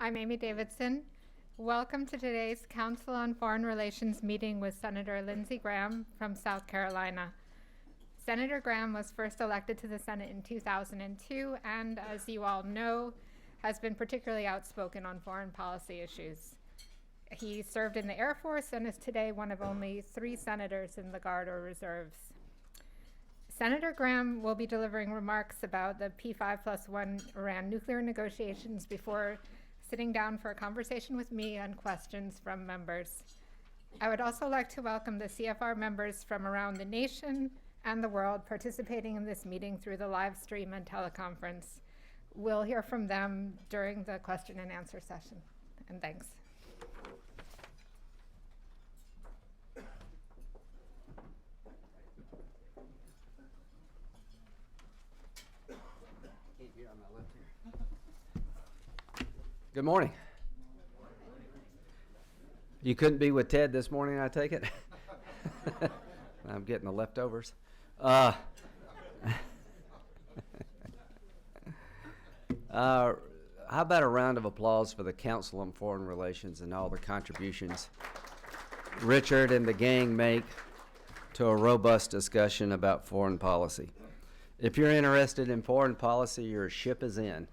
I'm Amy Davidson. Welcome to today's Council on Foreign Relations meeting with Senator Lindsey Graham from South Carolina. Senator Graham was first elected to the Senate in 2002 and, as you all know, has been particularly outspoken on foreign policy issues. He served in the Air Force and is today one of only 3 senators in the Guard or Reserves. Senator Graham will be delivering remarks about the P5+1 Iran nuclear negotiations before sitting down for a conversation with me and questions from members. I would also like to welcome the CFR members from around the nation and the world participating in this meeting through the live stream and teleconference. We'll hear from them during the question and answer session. And thanks. Good morning. You couldn't be with Ted this morning, I take it? I'm getting the leftovers. How about a round of applause for the Council on Foreign Relations and all the contributions Richard and the gang make to a robust discussion about foreign policy. If you're interested in foreign policy, your ship is in.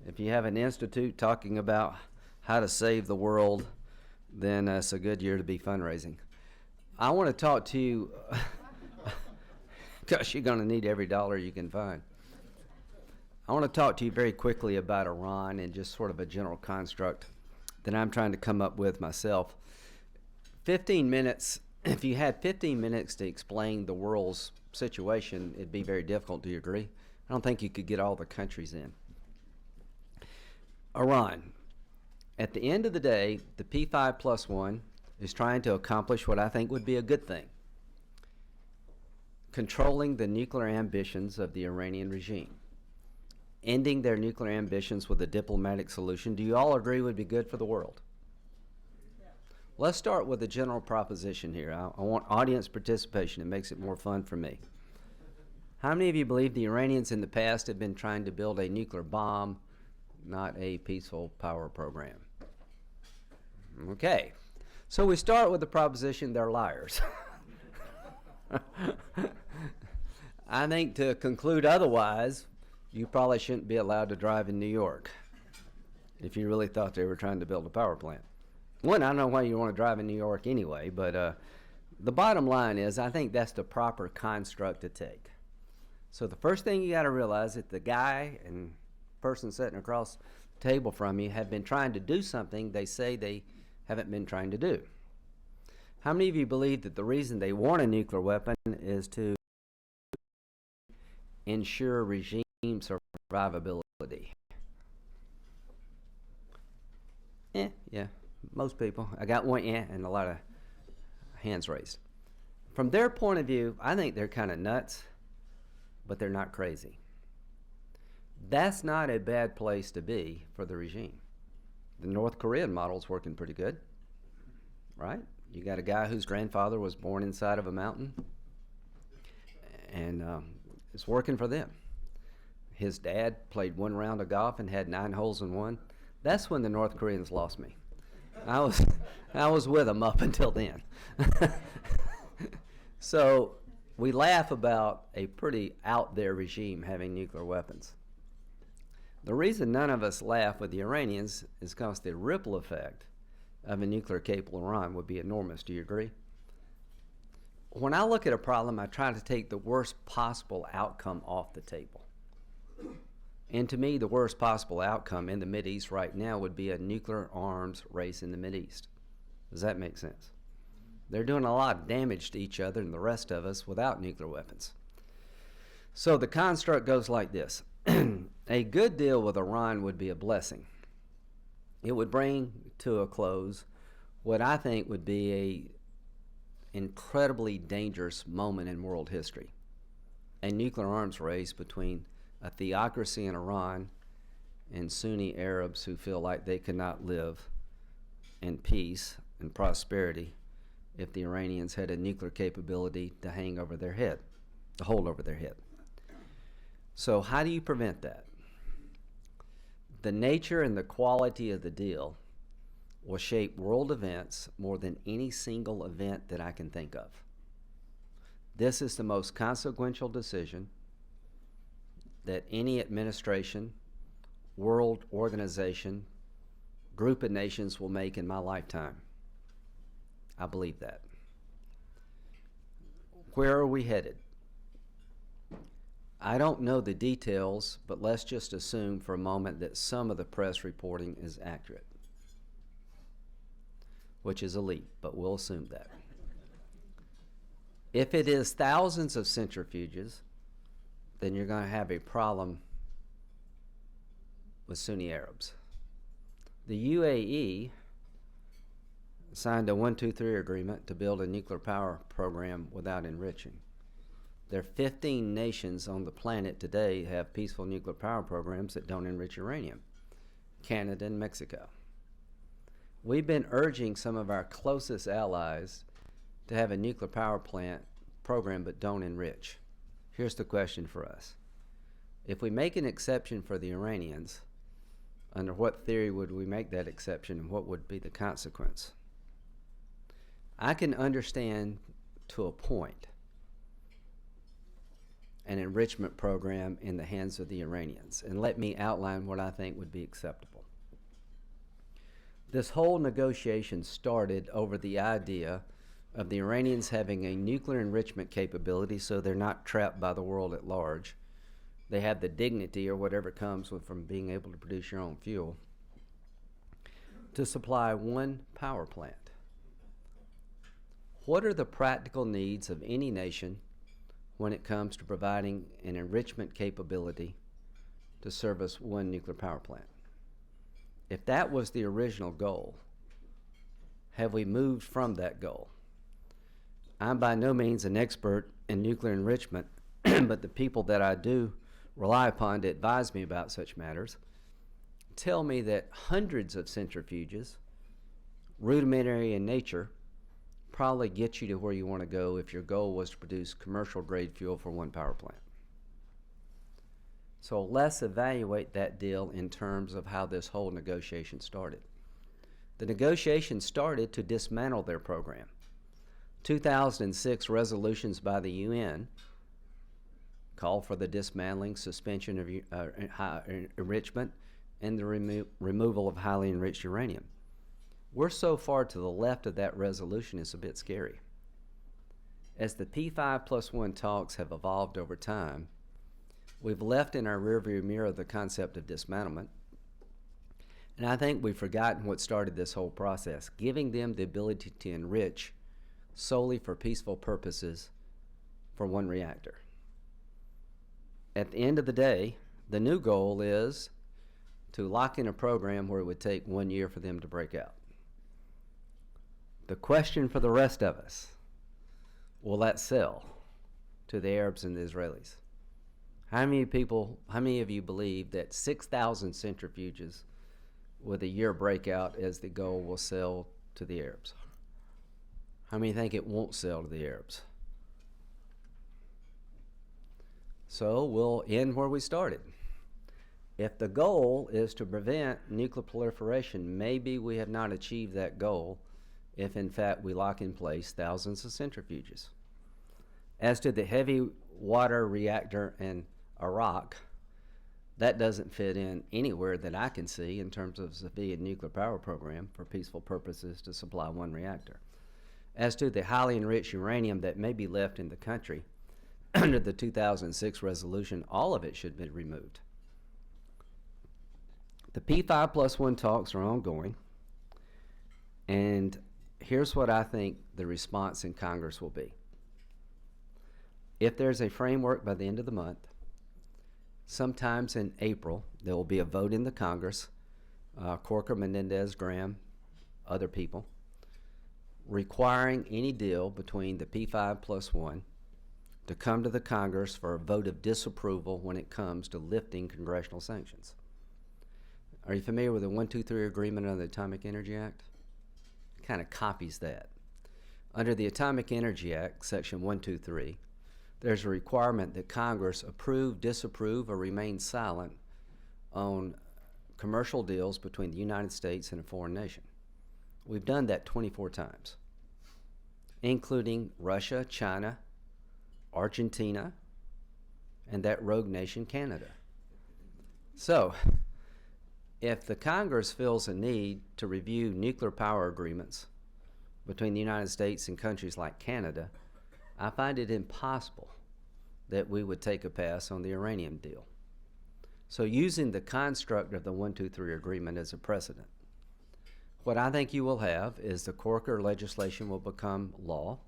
If you have an institute talking about how to save the world, then it's a good year to be fundraising. I want to talk to you, because you're going to need every dollar you can find. I want to talk to you very quickly about Iran and just sort of a general construct that I'm trying to come up with myself. 15 minutes, if you had 15 minutes to explain the world's situation, it'd be very difficult. Do you agree? I don't think you could get all the countries in. Iran. At the end of the day, the P5+1 is trying to accomplish what I think would be a good thing: controlling the nuclear ambitions of the Iranian regime, ending their nuclear ambitions with a diplomatic solution. Do you all agree would be good for the world? Yeah. Let's start with a general proposition here. I want audience participation. It makes it more fun for me. How many of you believe the Iranians in the past have been trying to build a nuclear bomb, not a peaceful power program? Okay, so we start with the proposition they're liars. I think to conclude otherwise, you probably shouldn't be allowed to drive in New York if you really thought they were trying to build a power plant. One, I don't know why you want to drive in New York anyway, but the bottom line is I think that's the proper construct to take. So the first thing you got to realize is the guy and person sitting across the table from you have been trying to do something they say they haven't been trying to do. How many of you believe that the reason they want a nuclear weapon is to ensure regime survivability? Yeah, most people. I got one yeah and a lot of hands raised. From their point of view, I think they're kind of nuts, but they're not crazy. That's not a bad place to be for the regime. The North Korean model's working pretty good, right? You got a guy whose grandfather was born inside of a mountain, and it's working for them. His dad played 1 round of golf and had 9 holes in one. That's when the North Koreans lost me. I was with them up until then. So we laugh about a pretty out there regime having nuclear weapons. The reason none of us laugh with the Iranians is because the ripple effect of a nuclear-capable Iran would be enormous. Do you agree? When I look at a problem, I try to take the worst possible outcome off the table. And to me, the worst possible outcome in the Mideast right now would be a nuclear arms race in the Mideast. Does that make sense? They're doing a lot of damage to each other and the rest of us without nuclear weapons. So the construct goes like this. A good deal with Iran would be a blessing. It would bring to a close what I think would be an incredibly dangerous moment in world history: a nuclear arms race between a theocracy in Iran and Sunni Arabs who feel like they cannot live in peace and prosperity if the Iranians had a nuclear capability to hang over their head, to hold over their head. So how do you prevent that? The nature and the quality of the deal will shape world events more than any single event that I can think of. This is the most consequential decision that any administration, world organization, group of nations will make in my lifetime. I believe that. Where are we headed? I don't know the details, but let's just assume for a moment that some of the press reporting is accurate, which is a leap, but we'll assume that. If it is thousands of centrifuges, then you're going to have a problem with Sunni Arabs. The UAE signed a 1-2-3 agreement to build a nuclear power program without enriching. There are 15 nations on the planet today have peaceful nuclear power programs that don't enrich uranium. Canada and Mexico. We've been urging some of our closest allies to have a nuclear power plant program but don't enrich. Here's the question for us. If we make an exception for the Iranians, under what theory would we make that exception and what would be the consequence? I can understand to a point an enrichment program in the hands of the Iranians, and let me outline what I think would be acceptable. This whole negotiation started over the idea of the Iranians having a nuclear enrichment capability so they're not trapped by the world at large. They have the dignity or whatever comes from being able to produce your own fuel to supply one power plant. What are the practical needs of any nation when it comes to providing an enrichment capability to service one nuclear power plant? If that was the original goal, have we moved from that goal? I'm by no means an expert in nuclear enrichment, but the people that I do rely upon to advise me about such matters tell me that hundreds of centrifuges, rudimentary in nature, probably get you to where you want to go if your goal was to produce commercial grade fuel for one power plant. So let's evaluate that deal in terms of how this whole negotiation started. The negotiation started to dismantle their program. 2006 resolutions by the UN call for the dismantling, suspension of enrichment, and the removal of highly enriched uranium. We're so far to the left of that resolution, it's a bit scary. As the P5+1 talks have evolved over time, we've left in our rearview mirror the concept of dismantlement, and I think we've forgotten what started this whole process, giving them the ability to enrich solely for peaceful purposes for one reactor. At the end of the day, the new goal is to lock in a program where it would take 1 year for them to break out. The question for the rest of us, will that sell to the Arabs and the Israelis? How many of you believe that 6,000 centrifuges with a year breakout as the goal will sell to the Arabs? How many think it won't sell to the Arabs? So we'll end where we started. If the goal is to prevent nuclear proliferation, maybe we have not achieved that goal if in fact we lock in place thousands of centrifuges. As to the heavy water reactor in Iraq, that doesn't fit in anywhere that I can see in terms of civilian nuclear power program for peaceful purposes to supply one reactor. As to the highly enriched uranium that may be left in the country, under the 2006 resolution, all of it should be removed. The P5+1 talks are ongoing, and here's what I think the response in Congress will be. If there's a framework by the end of the month, sometimes in April, there will be a vote in the Congress, Corker, Menendez, Graham, other people, requiring any deal between the P5+1 to come to the Congress for a vote of disapproval when it comes to lifting congressional sanctions. Are you familiar with the 1-2-3 agreement under the Atomic Energy Act? It kind of copies that. Under the Atomic Energy Act, Section 123, there's a requirement that Congress approve, disapprove, or remain silent on commercial deals between the United States and a foreign nation. We've done that 24 times, including Russia, China, Argentina, and that rogue nation, Canada. So, if the Congress feels a need to review nuclear power agreements between the United States and countries like Canada, I find it impossible that we would take a pass on the uranium deal. So using the construct of the 123 agreement as a precedent, what I think you will have is the Corker legislation will become law.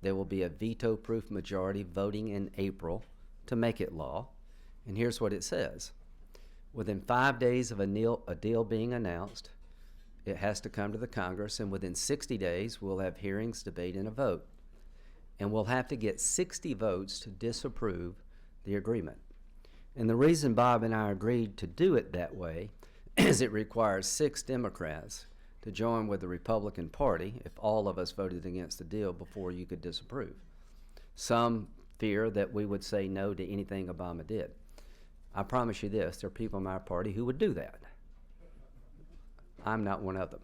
There will be a veto-proof majority voting in April to make it law. And here's what it says. Within 5 days of a deal being announced, it has to come to the Congress, and within 60 days, we'll have hearings, debate, and a vote. And we'll have to get 60 votes to disapprove the agreement. And the reason Bob and I agreed to do it that way is it requires 6 Democrats to join with the Republican Party if all of us voted against the deal before you could disapprove. Some fear that we would say no to anything Obama did. I promise you this, there are people in my party who would do that. I'm not one of them,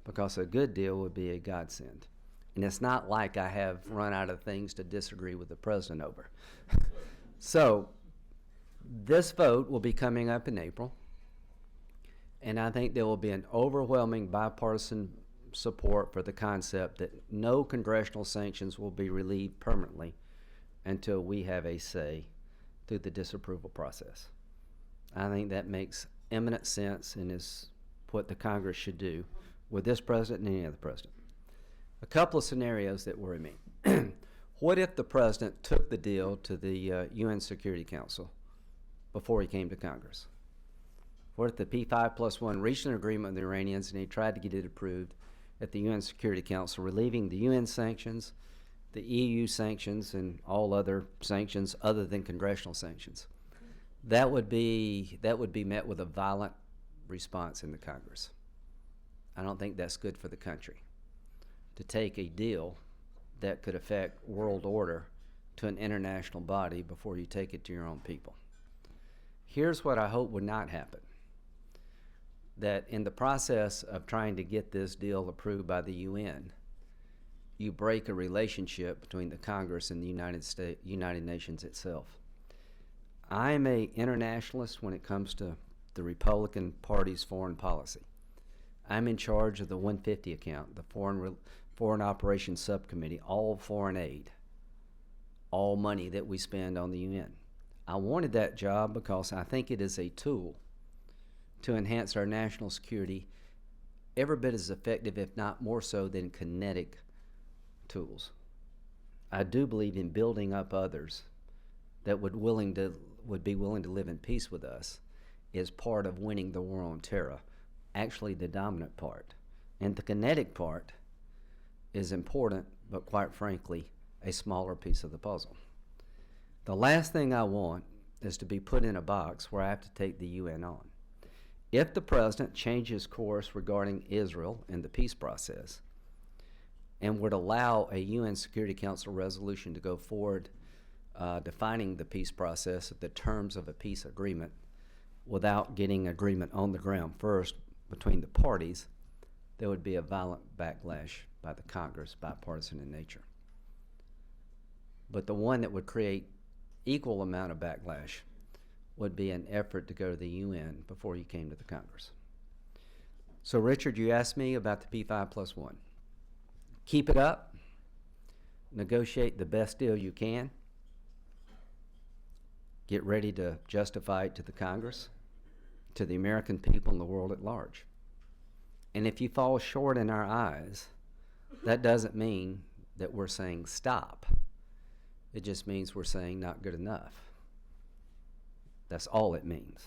because a good deal would be a godsend. And it's not like I have run out of things to disagree with the president over. So this vote will be coming up in April, and I think there will be an overwhelming bipartisan support for the concept that no congressional sanctions will be relieved permanently until we have a say through the disapproval process. I think that makes eminent sense and is what the Congress should do with this president and any other president. A couple of scenarios that worry me. What if the president took the deal to the UN Security Council before he came to Congress? What if the P5+1 reached an agreement with the Iranians and he tried to get it approved at the UN Security Council, relieving the UN sanctions, the EU sanctions, and all other sanctions other than congressional sanctions? That would be met with a violent response in the Congress. I don't think that's good for the country, to take a deal that could affect world order to an international body before you take it to your own people. Here's what I hope would not happen. That in the process of trying to get this deal approved by the UN, you break a relationship between the Congress and the United Nations itself. I'm an internationalist when it comes to the Republican Party's foreign policy. I'm in charge of the 150 account, the Foreign Operations Subcommittee, all foreign aid, all money that we spend on the UN. I wanted that job because I think it is a tool to enhance our national security every bit as effective, if not more so, than kinetic tools. I do believe in building up others that would be willing to live in peace with us is part of winning the war on terror, actually the dominant part. And the kinetic part is important, but quite frankly, a smaller piece of the puzzle. The last thing I want is to be put in a box where I have to take the UN on. If the president changes course regarding Israel and the peace process and would allow a UN Security Council resolution to go forward defining the peace process at the terms of a peace agreement without getting agreement on the ground first between the parties, there would be a violent backlash by the Congress, bipartisan in nature. But the one that would create equal amount of backlash would be an effort to go to the UN before you came to the Congress. So Richard, you asked me about the P5+1. Keep it up, negotiate the best deal you can, get ready to justify it to the Congress, to the American people and the world at large. And if you fall short in our eyes, that doesn't mean that we're saying stop. It just means we're saying not good enough. That's all it means.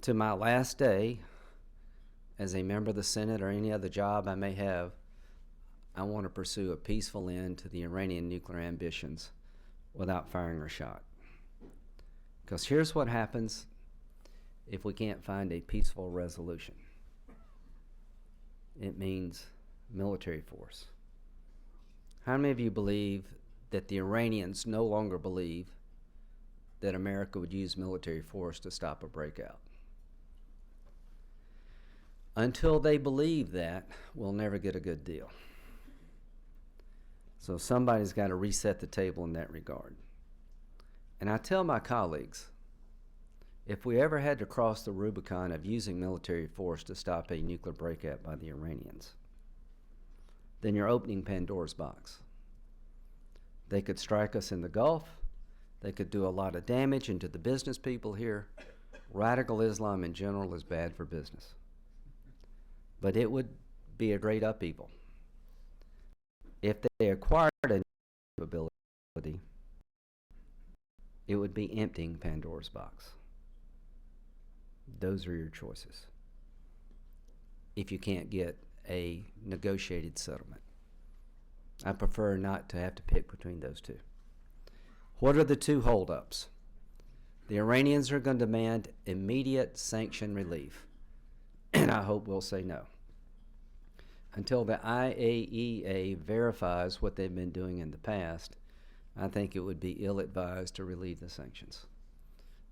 To my last day as a member of the Senate or any other job I may have, I want to pursue a peaceful end to the Iranian nuclear ambitions without firing a shot. Because here's what happens if we can't find a peaceful resolution. It means military force. How many of you believe that the Iranians no longer believe that America would use military force to stop a breakout? Until they believe that, we'll never get a good deal. So somebody's got to reset the table in that regard. And I tell my colleagues, if we ever had to cross the Rubicon of using military force to stop a nuclear breakout by the Iranians, then you're opening Pandora's box. They could strike us in the Gulf. They could do a lot of damage, and to the business people here, radical Islam in general is bad for business. But it would be a great upheaval. If they acquired a capability, it would be emptying Pandora's box. Those are your choices. If you can't get a negotiated settlement, I prefer not to have to pick between those two. What are the two holdups? The Iranians are going to demand immediate sanction relief, and I hope we'll say no. Until the IAEA verifies what they've been doing in the past, I think it would be ill-advised to relieve the sanctions.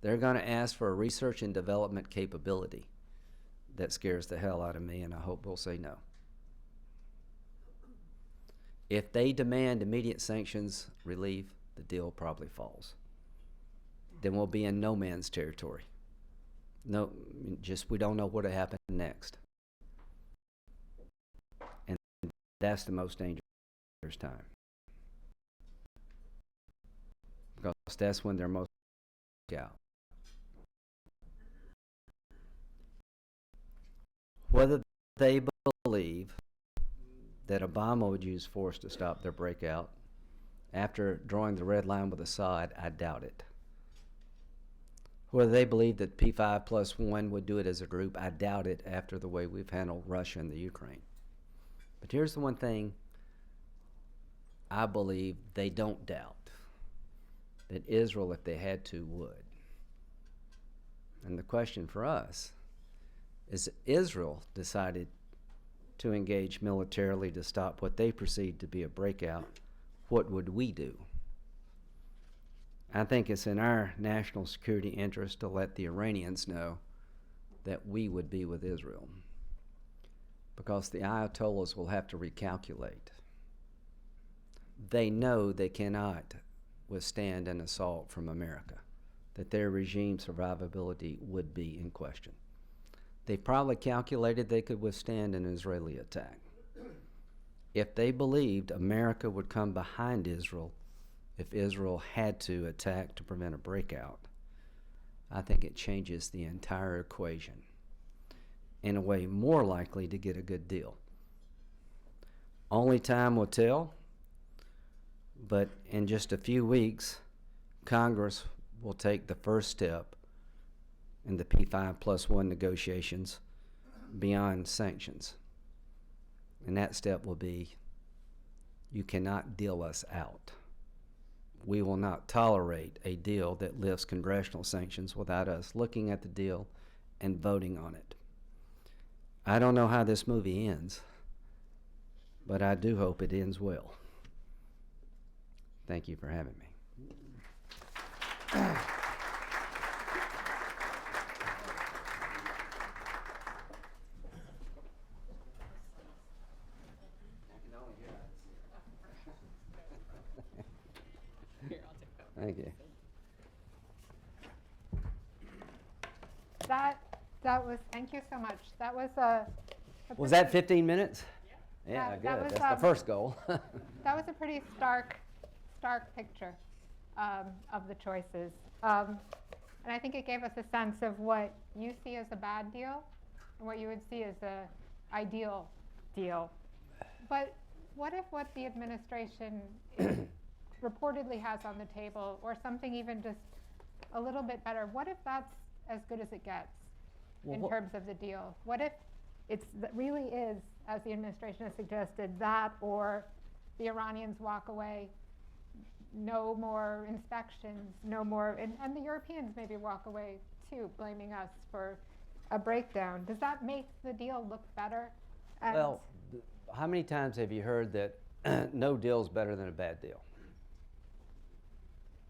They're going to ask for a research and development capability. That scares the hell out of me, and I hope we'll say no. If they demand immediate sanctions relief, the deal probably falls. Then we'll be in no man's territory. No, just we don't know what will happen next. And that's the most dangerous time. Because that's when they're most out. Whether they believe that Obama would use force to stop their breakout after drawing the red line with Assad, I doubt it. Whether they believe that P5+1 would do it as a group, I doubt it after the way we've handled Russia and the Ukraine. But here's the one thing I believe they don't doubt, that Israel, if they had to, would. And the question for us is, Israel decided to engage militarily to stop what they perceived to be a breakout, what would we do? I think it's in our national security interest to let the Iranians know that we would be with Israel, because the Ayatollahs will have to recalculate. They know they cannot withstand an assault from America, that their regime survivability would be in question. They probably calculated they could withstand an Israeli attack. If they believed America would come behind Israel if Israel had to attack to prevent a breakout, I think it changes the entire equation in a way more likely to get a good deal. Only time will tell, but in just a few weeks, Congress will take the first step in the P5+1 negotiations beyond sanctions. And that step will be, you cannot deal us out. We will not tolerate a deal that lifts congressional sanctions without us looking at the deal and voting on it. I don't know how this movie ends, but I do hope it ends well. Thank you for having me. Thank you. Thank you so much. That was a Was that 15 minutes? Yeah, That good. was, That's the first goal. that was a pretty stark picture of the choices. And I think it gave us a sense of what you see as a bad deal and what you would see as a ideal deal. But what if what the administration reportedly has on the table, or something even just a little bit better, what if that's as good as it gets in terms of the deal? What if it really is, as the administration has suggested, that or the Iranians walk away, no more inspections, no more, and the Europeans maybe walk away too, blaming us for a breakdown? Does that make the deal look better? And Well, how many times have you heard that no deal is better than a bad deal?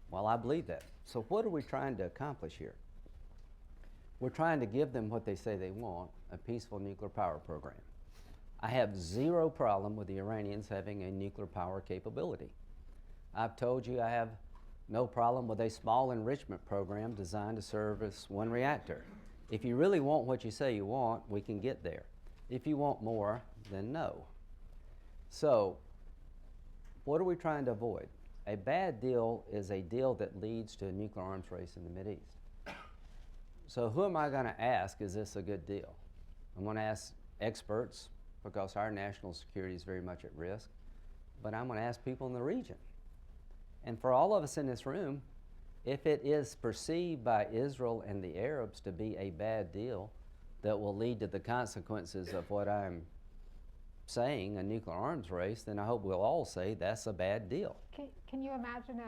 Well, I believe that. So what are we trying to accomplish here? We're trying to give them what they say they want, a peaceful nuclear power program. I have zero problem with the Iranians having a nuclear power capability. I've told you I have no problem with a small enrichment program designed to service one reactor. If you really want what you say you want, we can get there. If you want more, then no. So, what are we trying to avoid? A bad deal is a deal that leads to a nuclear arms race in the Mideast. So who am I going to ask, is this a good deal? I'm going to ask experts because our national security is very much at risk, but I'm going to ask people in the region. And for all of us in this room, if it is perceived by Israel and the Arabs to be a bad deal that will lead to the consequences of what I'm saying, a nuclear arms race, then I hope we'll all say that's a bad deal. Can you imagine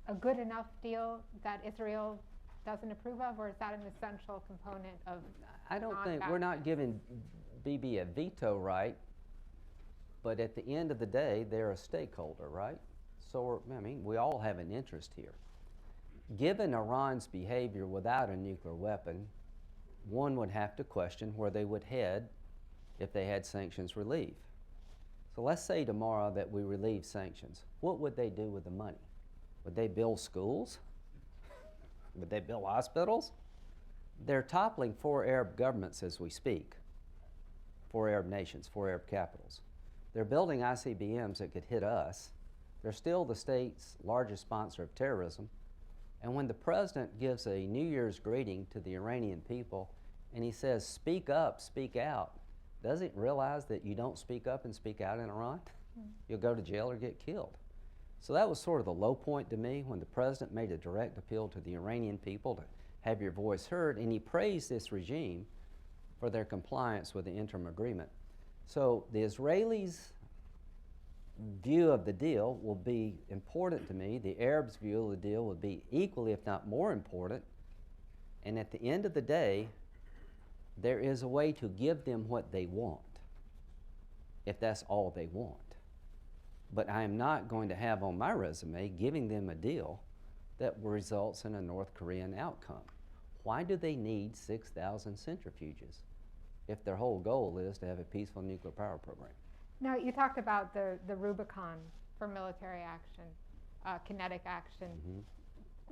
a good enough deal that Israel doesn't approve of, or is that an essential component of? I don't think, we're not giving Bibi a veto right, but at the end of the day, they're a stakeholder, right? So, I mean, we all have an interest here. Given Iran's behavior without a nuclear weapon, one would have to question where they would head if they had sanctions relief. So let's say tomorrow that we relieve sanctions. What would they do with the money? Would they build schools? Would they build hospitals? They're toppling 4 Arab governments as we speak. 4 Arab nations, 4 Arab capitals. They're building ICBMs that could hit us. They're still the state's largest sponsor of terrorism. And when the president gives a New Year's greeting to the Iranian people and he says, speak up, speak out, doesn't realize that you don't speak up and speak out in Iran? You'll go to jail or get killed. So that was sort of the low point to me when the president made a direct appeal to the Iranian people to have your voice heard, and he praised this regime for their compliance with the interim agreement. So the Israelis' view of the deal will be important to me. The Arabs' view of the deal will be equally, if not more important. And at the end of the day, there is a way to give them what they want, if that's all they want. But I am not going to have on my resume giving them a deal that results in a North Korean outcome. Why do they need 6,000 centrifuges if their whole goal is to have a peaceful nuclear power program? Now, you talked about the Rubicon for military action, kinetic action. Mm-hmm.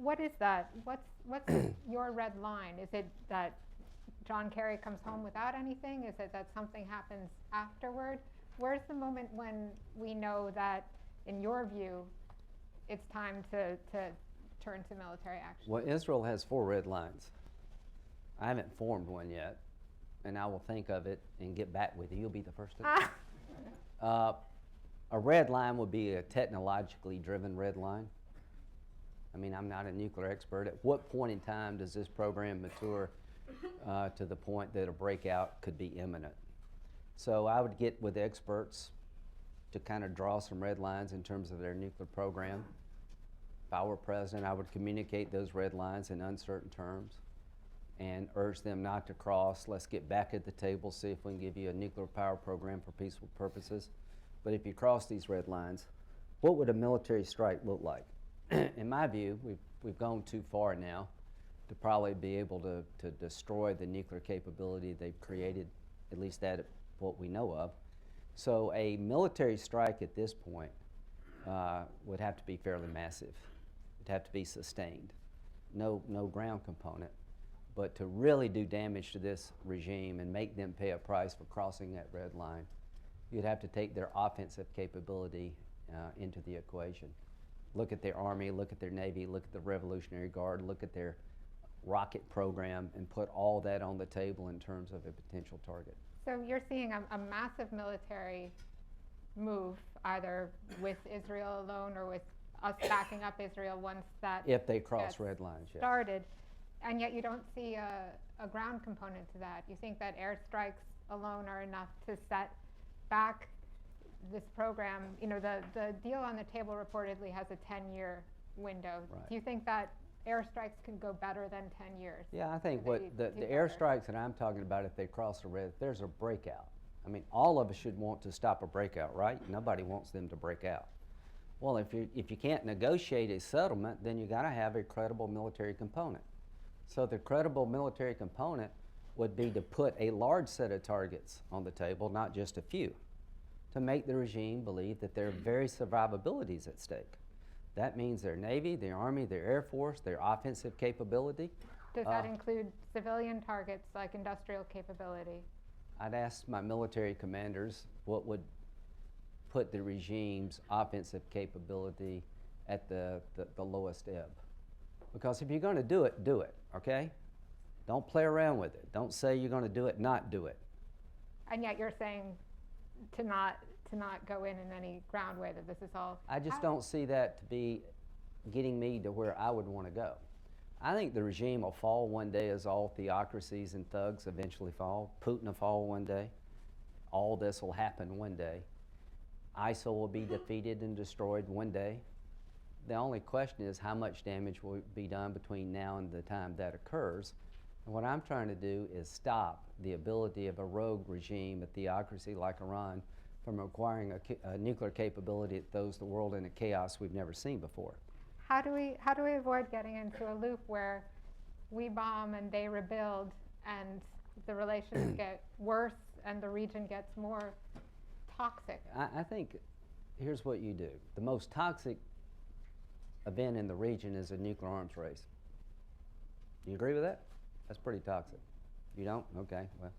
What is that? What's your red line? Is it that John Kerry comes home without anything? Is it that something happens afterward? Where's the moment when we know that, in your view, it's time to turn to military action? Well, Israel has 4 red lines. I haven't formed one yet, and I will think of it and get back with you. You'll be the first to know. A red line would be a technologically driven red line. I mean, I'm not a nuclear expert. At what point in time does this program mature to the point that a breakout could be imminent? So I would get with experts to kind of draw some red lines in terms of their nuclear program. If I were president, I would communicate those red lines in uncertain terms and urge them not to cross. Let's get back at the table, see if we can give you a nuclear power program for peaceful purposes. But if you cross these red lines, what would a military strike look like? In my view, we've gone too far now to probably be able to destroy the nuclear capability they've created, at least that what we know of. So a military strike at this point would have to be fairly massive. It'd have to be sustained. No ground component. But to really do damage to this regime and make them pay a price for crossing that red line, you'd have to take their offensive capability into the equation. Look at their Army, look at their Navy, look at the Revolutionary Guard, look at their rocket program, and put all that on the table in terms of a potential target. So you're seeing a massive military move, either with Israel alone or with us backing up Israel once that if they cross red lines, yeah. started, and yet you don't see a ground component to that. You think that airstrikes alone are enough to set back this program? You know, the deal on the table reportedly has a 10-year window. Right. Do you think that airstrikes can go better than 10 years? Yeah, I think what the airstrikes that I'm talking about, if they cross the red, there's a breakout. I mean, all of us should want to stop a breakout, right? Nobody wants them to break out. Well, if you can't negotiate a settlement, then you got to have a credible military component. So the credible military component would be to put a large set of targets on the table, not just a few, to make the regime believe that their very survivability is at stake. That means their Navy, their Army, their Air Force, their offensive capability. Does that include civilian targets like industrial capability? I'd ask my military commanders what would put the regime's offensive capability at the lowest ebb. Because if you're going to do it, okay? Don't play around with it. Don't say you're going to do it, not do it. And yet you're saying to not go in any ground way, that this is all. I just don't see that to be getting me to where I would want to go. I think the regime will fall one day as all theocracies and thugs eventually fall. Putin will fall one day. All this will happen one day. ISIL will be defeated and destroyed one day. The only question is how much damage will be done between now and the time that occurs. And what I'm trying to do is stop the ability of a rogue regime, a theocracy like Iran, from acquiring a nuclear capability that throws the world into chaos we've never seen before. How do we avoid getting into a loop where we bomb and they rebuild and the relations get worse and the region gets more toxic? I think here's what you do. The most toxic event in the region is a nuclear arms race. Do you agree with that? That's pretty toxic. You don't? Okay, well,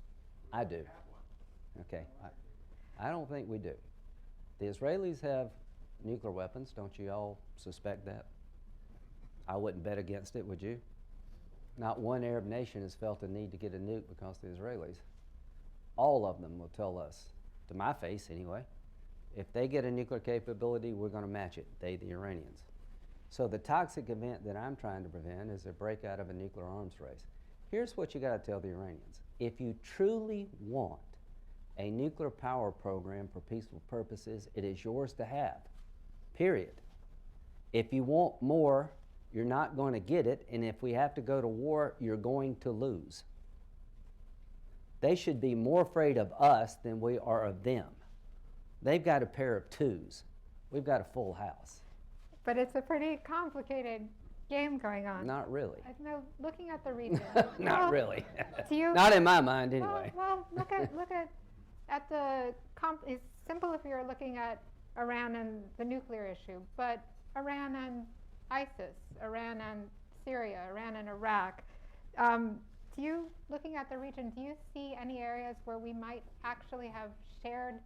I do. Okay, I don't think we do. The Israelis have nuclear weapons. Don't you all suspect that? I wouldn't bet against it, would you? Not one Arab nation has felt the need to get a nuke because of the Israelis. All of them will tell us, to my face anyway, if they get a nuclear capability, we're going to match it, they, the Iranians. So the toxic event that I'm trying to prevent is a breakout of a nuclear arms race. Here's what you got to tell the Iranians. If you truly want a nuclear power program for peaceful purposes, it is yours to have, period. If you want more, you're not going to get it, and if we have to go to war, you're going to lose. They should be more afraid of us than we are of them. They've got a pair of twos. We've got a full house. But it's a pretty complicated game going on. Not really. No, looking at the region. Not really. Do you, Not in my mind, anyway. Well, look at the it's simple if you're looking at Iran and the nuclear issue, but Iran and ISIS, Iran and Syria, Iran and Iraq. Looking at the region, do you see any areas where we might actually have shared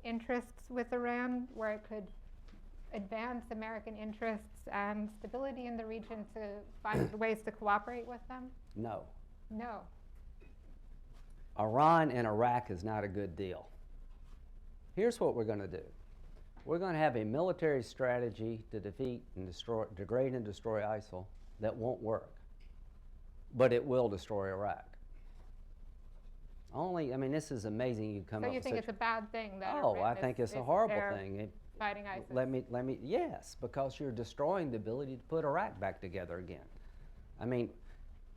interests with Iran, where it could advance American interests and stability in the region to find ways to cooperate with them? No. No. Iran and Iraq is not a good deal. Here's what we're going to do. We're going to have a military strategy to defeat and degrade and destroy ISIL that won't work, but it will destroy Iraq. This is amazing you come up with So you think it's a bad thing that I think it's a horrible thing. Fighting ISIS? Yes, because you're destroying the ability to put Iraq back together again.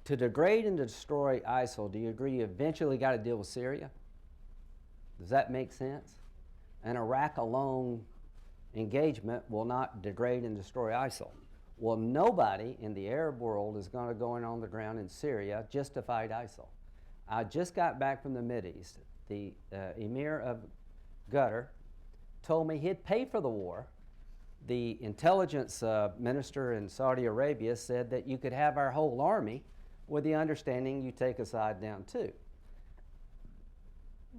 To degrade and destroy ISIL, do you agree you eventually got to deal with Syria? Does that make sense? An Iraq alone engagement will not degrade and destroy ISIL. Well, nobody in the Arab world is going to go in on the ground in Syria just to fight ISIL. I just got back from the Mideast. The Emir of Qatar told me he'd pay for the war. The intelligence minister in Saudi Arabia said that you could have our whole army with the understanding you take Assad down too.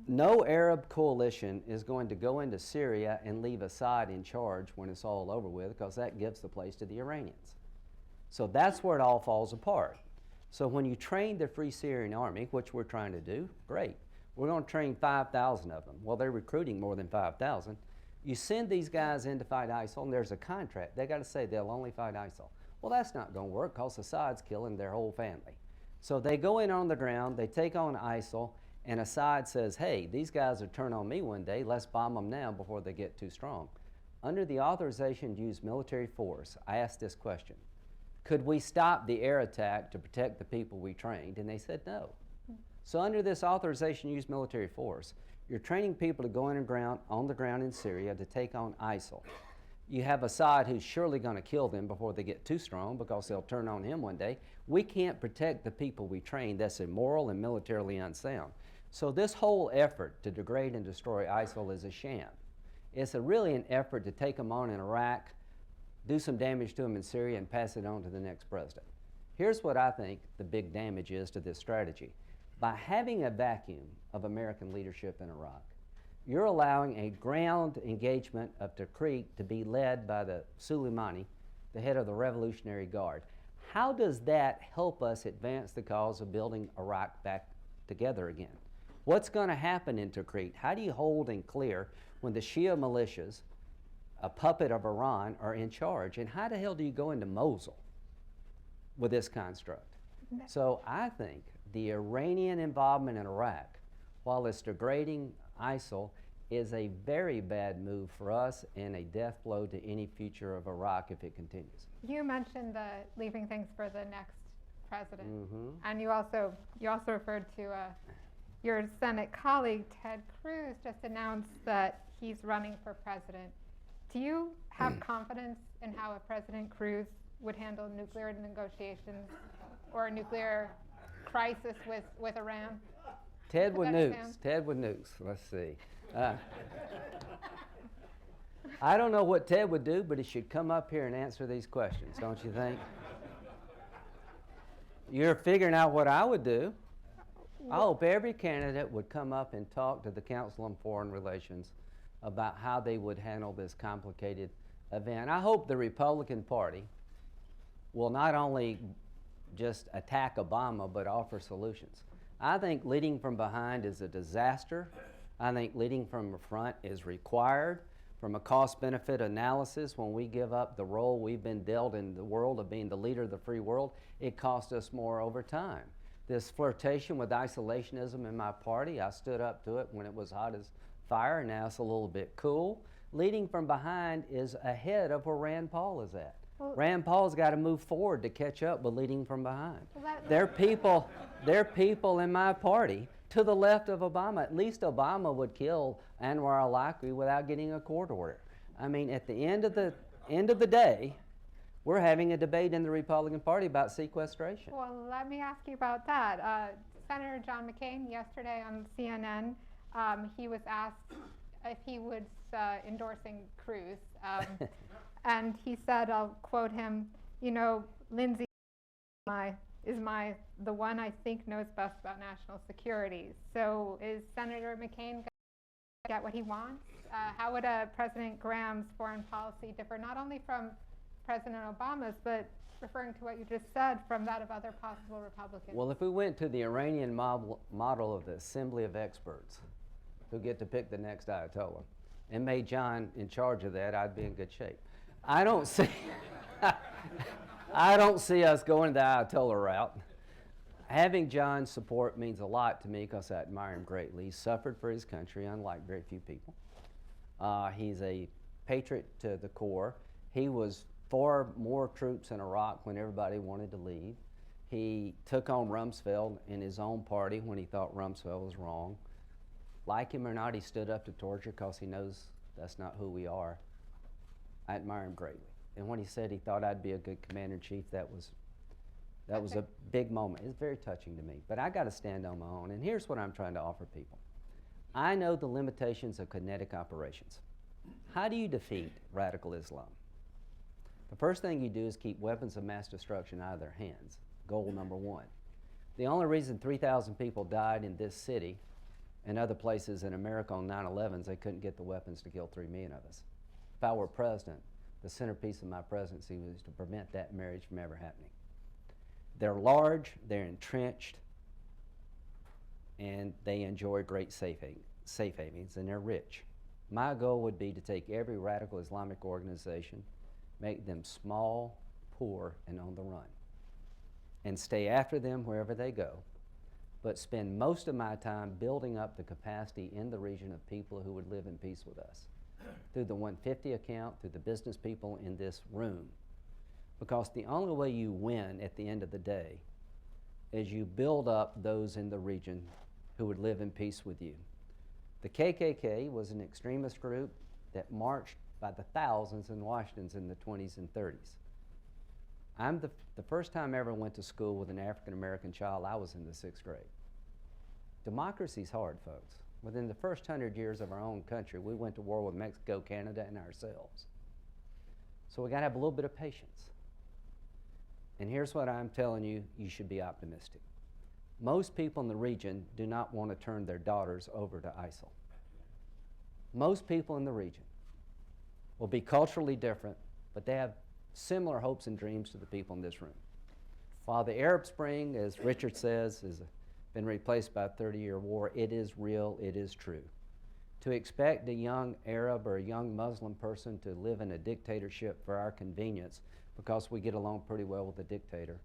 No Arab coalition is going to go into Syria and leave Assad in charge when it's all over with, because that gives the place to the Iranians. So that's where it all falls apart. So when you train the Free Syrian Army, which we're trying to do, great. We're going to train 5,000 of them. Well, they're recruiting more than 5,000. You send these guys in to fight ISIL, and there's a contract. They got to say they'll only fight ISIL. Well, that's not going to work because Assad's killing their whole family. So they go in on the ground, they take on ISIL, and Assad says, hey, these guys will turn on me one day. Let's bomb them now before they get too strong. Under the authorization to use military force, I asked this question. Could we stop the air attack to protect the people we trained? And they said no. So under this authorization to use military force, you're training people to go on the ground in Syria to take on ISIL. You have Assad who's surely going to kill them before they get too strong because they'll turn on him one day. We can't protect the people we train. That's immoral and militarily unsound. So this whole effort to degrade and destroy ISIL is a sham. It's really an effort to take them on in Iraq, do some damage to them in Syria, and pass it on to the next president. Here's what I think the big damage is to this strategy. By having a vacuum of American leadership in Iraq, you're allowing a ground engagement of Tikrit to be led by the Soleimani, the head of the Revolutionary Guard. How does that help us advance the cause of building Iraq back together again? What's going to happen in Tikrit? How do you hold and clear when the Shia militias, a puppet of Iran, are in charge? And how the hell do you go into Mosul with this construct? So I think the Iranian involvement in Iraq, while it's degrading ISIL, is a very bad move for us and a death blow to any future of Iraq if it continues. You mentioned the leaving things for the next president, and you also referred to your Senate colleague Ted Cruz just announced that he's running for president. Do you have confidence in how a President Cruz would handle nuclear negotiations or a nuclear crisis with Iran? Ted with nukes. Ted with nukes. Let's see. I don't know what Ted would do, but he should come up here and answer these questions, don't you think? You're figuring out what I would do. I hope every candidate would come up and talk to the Council on Foreign Relations about how they would handle this complicated event. I hope the Republican Party will not only just attack Obama, but offer solutions. I think leading from behind is a disaster. I think leading from the front is required. From a cost-benefit analysis, when we give up the role we've been dealt in the world of being the leader of the free world, it costs us more over time. This flirtation with isolationism in my party, I stood up to it when it was hot as fire, and now it's a little bit cool. Leading from behind is ahead of where Rand Paul is at. Well, Rand Paul's got to move forward to catch up with leading from behind. There are people in my party to the left of Obama. At least Obama would kill Anwar al-Awlaki without getting a court order. I mean, at the end of the day, we're having a debate in the Republican Party about sequestration. Well, let me ask you about that. Senator John McCain, yesterday on CNN, he was asked if he was endorsing Cruz. And he said, I'll quote him, you know, Lindsey is the one I think knows best about national security. So is Senator McCain going to get what he wants? How would President Graham's foreign policy differ not only from President Obama's, but referring to what you just said, from that of other possible Republicans? Well, if we went to the Iranian model of the Assembly of Experts, who get to pick the next Ayatollah, and made John in charge of that, I'd be in good shape. I don't see us going the Ayatollah route. Having John's support means a lot to me because I admire him greatly. He suffered for his country, unlike very few people. He's a patriot to the core. He was for more troops in Iraq when everybody wanted to leave. He took on Rumsfeld in his own party when he thought Rumsfeld was wrong. Like him or not, he stood up to torture because he knows that's not who we are. I admire him greatly. And when he said he thought I'd be a good commander-in-chief, that was a big moment. It's very touching to me. But I got to stand on my own. And here's what I'm trying to offer people. I know the limitations of kinetic operations. How do you defeat radical Islam? The first thing you do is keep weapons of mass destruction out of their hands. Goal number one. The only reason 3,000 people died in this city and other places in America on 9/11 is they couldn't get the weapons to kill 3 million of us. If I were president, the centerpiece of my presidency was to prevent that marriage from ever happening. They're large, they're entrenched, and they enjoy great safe havens, and they're rich. My goal would be to take every radical Islamic organization, make them small, poor, and on the run, and stay after them wherever they go, but spend most of my time building up the capacity in the region of people who would live in peace with us. Through the 150 account, through the business people in this room. Because the only way you win at the end of the day is you build up those in the region who would live in peace with you. The KKK was an extremist group that marched by the thousands in Washington's in the 20s and 30s. I'm the first time I ever went to school with an African American child, I was in the 6th grade. Democracy's hard, folks. Within the first 100 years of our own country, we went to war with Mexico, Canada, and ourselves. So we got to have a little bit of patience. And here's what I'm telling you, you should be optimistic. Most people in the region do not want to turn their daughters over to ISIL. Most people in the region will be culturally different, but they have similar hopes and dreams to the people in this room. While the Arab Spring, as Richard says, has been replaced by a 30-year war, it is real, it is true. To expect a young Arab or a young Muslim person to live in a dictatorship for our convenience because we get along pretty well with the dictator,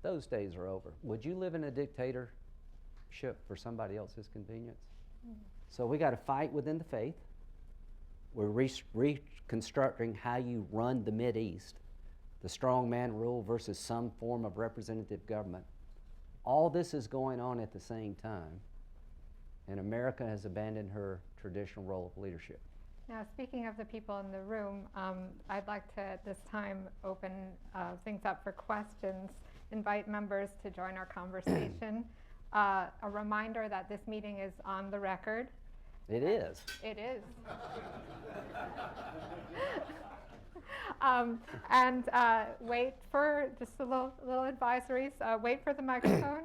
those days are over. Would you live in a dictatorship for somebody else's convenience? So we got to fight within the faith. We're reconstructing how you run the Mideast, the strongman rule versus some form of representative government. All this is going on at the same time, and America has abandoned her traditional role of leadership. Now, speaking of the people in the room, I'd like to, at this time, open things up for questions, invite members to join our conversation. A reminder that this meeting is on the record. It is. It is. And wait for, just a little advisories, wait for the microphone,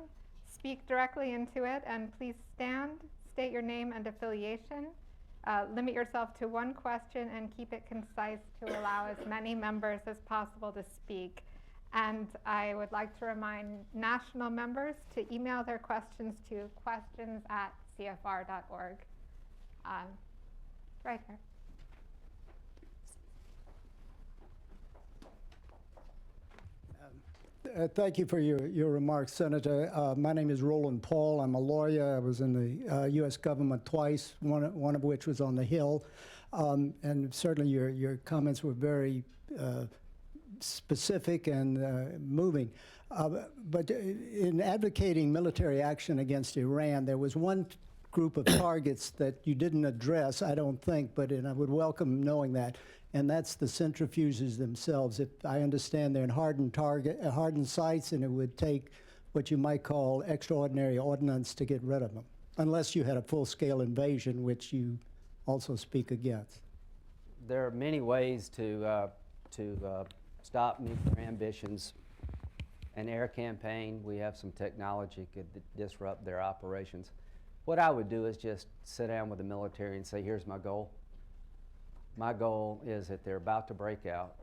speak directly into it, and please stand, state your name and affiliation. Limit yourself to one question and keep it concise to allow as many members as possible to speak. And I would like to remind national members to email their questions to questions@cfr.org. Right here. Thank you for your remarks, Senator. My name is Roland Paul. I'm a lawyer. I was in the U.S. government twice, one of which was on the Hill. And certainly your comments were very specific and moving. But in advocating military action against Iran, there was one group of targets that you didn't address, I don't think, and I would welcome knowing that, and that's the centrifuges themselves. If I understand, they're in hardened sites, and it would take what you might call extraordinary ordnance to get rid of them, unless you had a full-scale invasion, which you also speak against. There are many ways to stop nuclear ambitions. An air campaign, we have some technology could disrupt their operations. What I would do is just sit down with the military and say, here's my goal. My goal is that they're about to break out.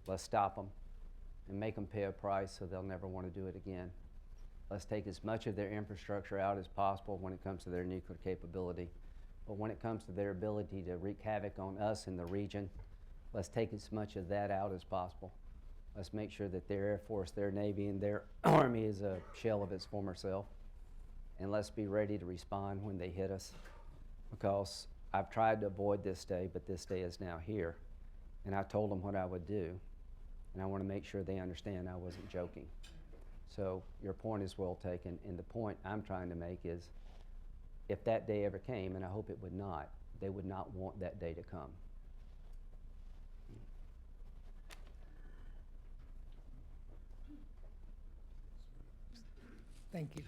Let's stop them and make them pay a price so they'll never want to do it again. Let's take as much of their infrastructure out as possible when it comes to their nuclear capability. But when it comes to their ability to wreak havoc on us in the region, let's take as much of that out as possible. Let's make sure that their Air Force, their Navy, and their Army is a shell of its former self. And let's be ready to respond when they hit us, because I've tried to avoid this day, but this day is now here. And I told them what I would do, and I want to make sure they understand I wasn't joking. So your point is well taken, and the point I'm trying to make is, if that day ever came, and I hope it would not, they would not want that day to come. Thank you.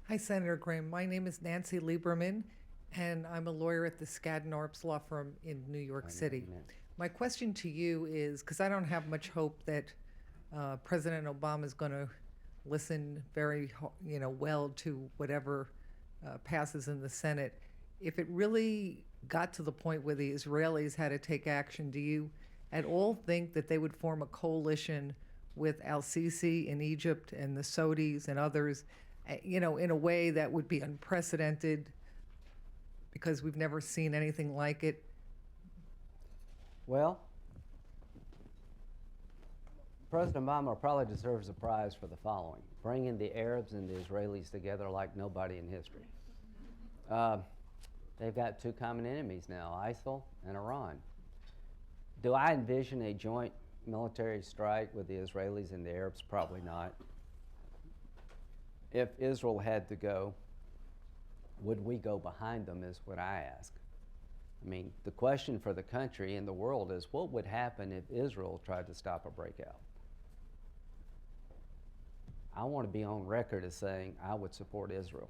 Hi, Senator Graham. My name is Nancy Lieberman, and I'm a lawyer at the Skadden Arps law firm in New York City. My question to you is, because I don't have much hope that President Obama is going to listen very, well to whatever passes in the Senate. If it really got to the point where the Israelis had to take action, do you at all think that they would form a coalition with al-Sisi in Egypt and the Saudis and others, in a way that would be unprecedented, because we've never seen anything like it? Well, President Obama probably deserves a prize for the following: bringing the Arabs and the Israelis together like nobody in history. They've got two common enemies now, ISIL and Iran. Do I envision a joint military strike with the Israelis and the Arabs? Probably not. If Israel had to go, would we go behind them, is what I ask. I mean, the question for the country and the world is, what would happen if Israel tried to stop a breakout? I want to be on record as saying I would support Israel.